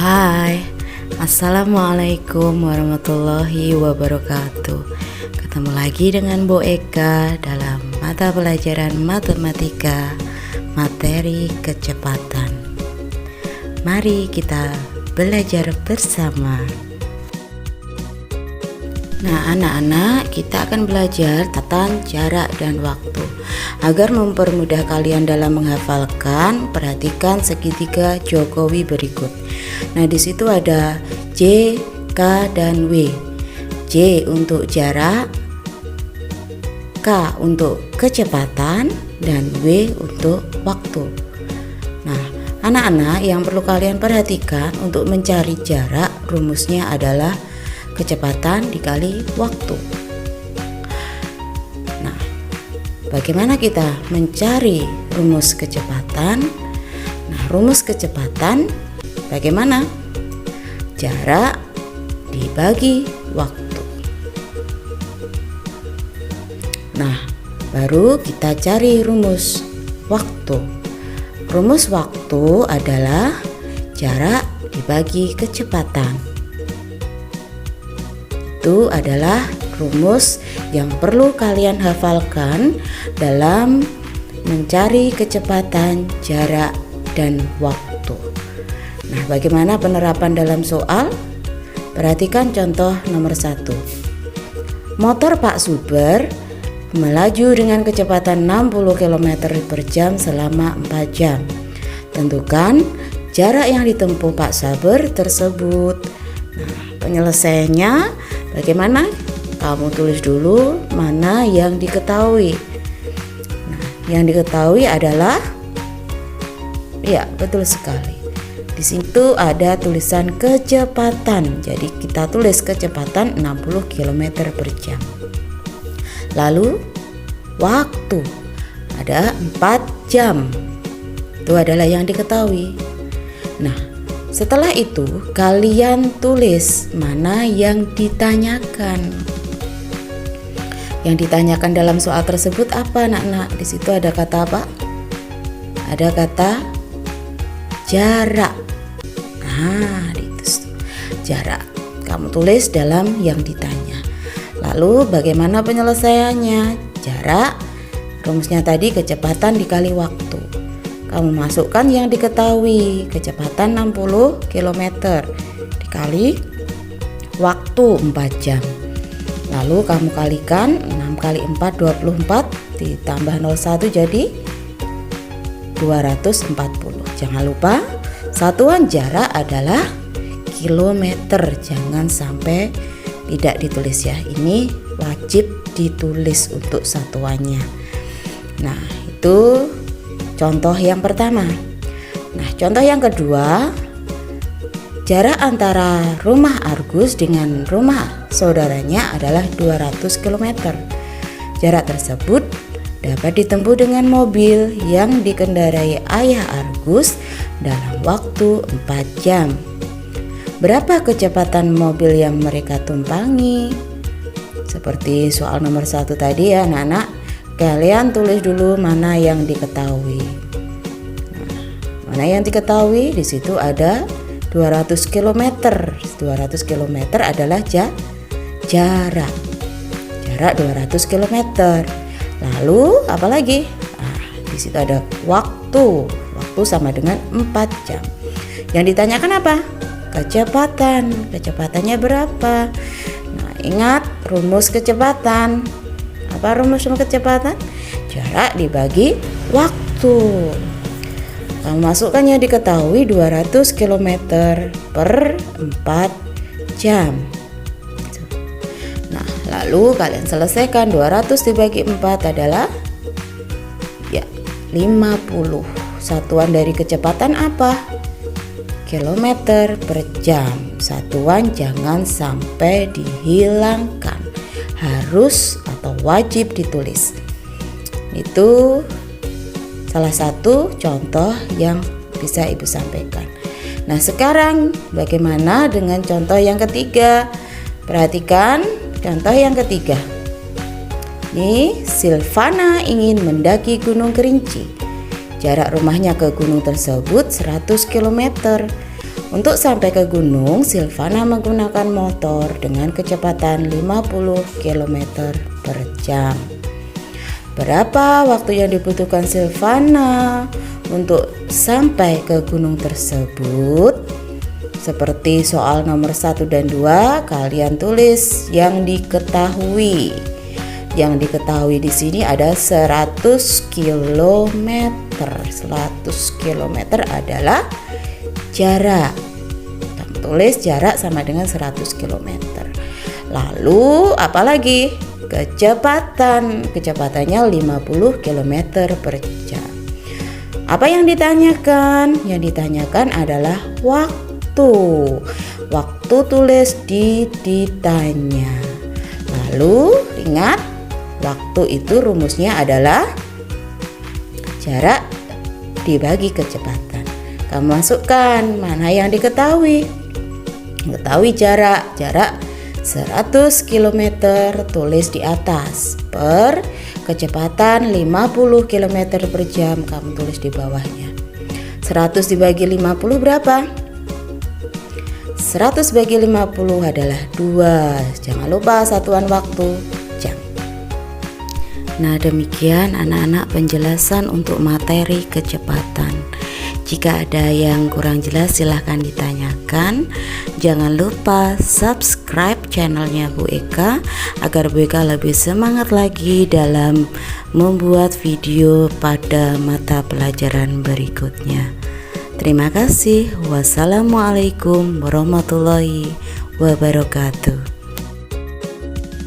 Hai, Assalamualaikum warahmatullahi wabarakatuh. Ketemu lagi dengan Bu Eka dalam mata pelajaran matematika materi kecepatan. Mari kita belajar bersama. Nah, anak-anak, kita akan belajar tentang jarak dan waktu. Agar mempermudah kalian dalam menghafalkan, perhatikan segitiga Jokowi berikut. Nah, di situ ada J, K, dan W. J untuk jarak, K untuk kecepatan, dan W untuk waktu. Nah, anak-anak, yang perlu kalian perhatikan untuk mencari jarak, rumusnya adalah kecepatan dikali waktu. Nah, bagaimana kita mencari rumus kecepatan? Nah, rumus kecepatan bagaimana? Jarak dibagi waktu. Nah, baru kita cari rumus waktu. Rumus waktu adalah jarak dibagi kecepatan. Itu adalah rumus yang perlu kalian hafalkan dalam mencari kecepatan, jarak, dan waktu. Nah, bagaimana penerapan dalam soal? Perhatikan contoh nomor 1. Motor Pak Suber melaju dengan kecepatan 60 km per jam selama 4 jam. Tentukan jarak yang ditempuh Pak Saber tersebut. Nah, penyelesaiannya bagaimana? Kamu tulis dulu mana yang diketahui. Nah, yang diketahui adalah, ya, betul sekali. Di situ ada tulisan kecepatan. Jadi kita tulis kecepatan 60 km per jam. Lalu waktu ada 4 jam. Itu adalah yang diketahui. Nah, setelah itu kalian tulis mana yang ditanyakan. Yang ditanyakan dalam soal tersebut apa, anak-anak? Di situ ada kata apa? Ada kata jarak. Nah, itu jarak. Kamu tulis dalam yang ditanya. Lalu bagaimana penyelesaiannya? Jarak, rumusnya tadi kecepatan dikali waktu. Kamu masukkan yang diketahui, kecepatan 60 km dikali waktu 4 jam. Lalu kamu kalikan 6 kali 4 24 ditambah 01 jadi 240. Jangan lupa satuan jarak adalah kilometer. Jangan sampai tidak ditulis ya. Ini wajib ditulis untuk satuannya. Nah, itu contoh yang pertama. Nah, contoh yang kedua, jarak antara rumah Argus dengan rumah saudaranya adalah 200 km. Jarak tersebut dapat ditempuh dengan mobil yang dikendarai ayah Argus dalam waktu 4 jam. Berapa kecepatan mobil yang mereka tumpangi? Seperti soal nomor 1 tadi ya, anak-anak. Kalian tulis dulu mana yang diketahui. Nah, mana yang diketahui? Di situ ada 200 km. 200 km adalah jarak. Jarak 200 km. Lalu apa lagi? Nah, di situ ada waktu. Waktu sama dengan 4 jam. Yang ditanyakan apa? Kecepatan. Kecepatannya berapa? Nah, ingat rumus kecepatan. Apa rumus kecepatan? Jarak dibagi waktu. Kamu masukkan yang diketahui 200 km per 4 jam. Nah, lalu kalian selesaikan 200 dibagi 4 adalah ya 50. Satuan dari kecepatan apa? Kilometer per jam. Satuan jangan sampai dihilangkan. Harus atau wajib ditulis. Itu salah satu contoh yang bisa Ibu sampaikan. Nah, sekarang bagaimana dengan contoh yang ketiga? Perhatikan contoh yang ketiga. Ini Silvana ingin mendaki Gunung Kerinci. Jarak rumahnya ke gunung tersebut 100 km. Untuk sampai ke gunung, Silvana menggunakan motor dengan kecepatan 50 km per jam. Berapa waktu yang dibutuhkan Silvana untuk sampai ke gunung tersebut? Seperti soal nomor 1 dan 2, kalian tulis yang diketahui. Yang diketahui di sini ada 100 km. 100 km adalah jarak. Kita tulis jarak sama dengan 100 km. Lalu apalagi? Kecepatannya 50 km per jam. Apa yang ditanyakan? Yang ditanyakan adalah waktu. Waktu tulis di ditanya. Lalu ingat, waktu itu rumusnya adalah jarak dibagi kecepatan. Kamu masukkan mana yang diketahui. Ketahui jarak 100 km tulis di atas per kecepatan 50 km per jam, kamu tulis di bawahnya. 100 dibagi 50 berapa? 100 bagi 50 adalah 2. Jangan lupa satuan waktu jam. Nah, demikian anak-anak penjelasan untuk materi kecepatan. Jika ada yang kurang jelas silahkan ditanyakan. Jangan lupa subscribe channelnya Bu Eka agar Bu Eka lebih semangat lagi dalam membuat video pada mata pelajaran berikutnya. Terima kasih. Wassalamualaikum warahmatullahi wabarakatuh.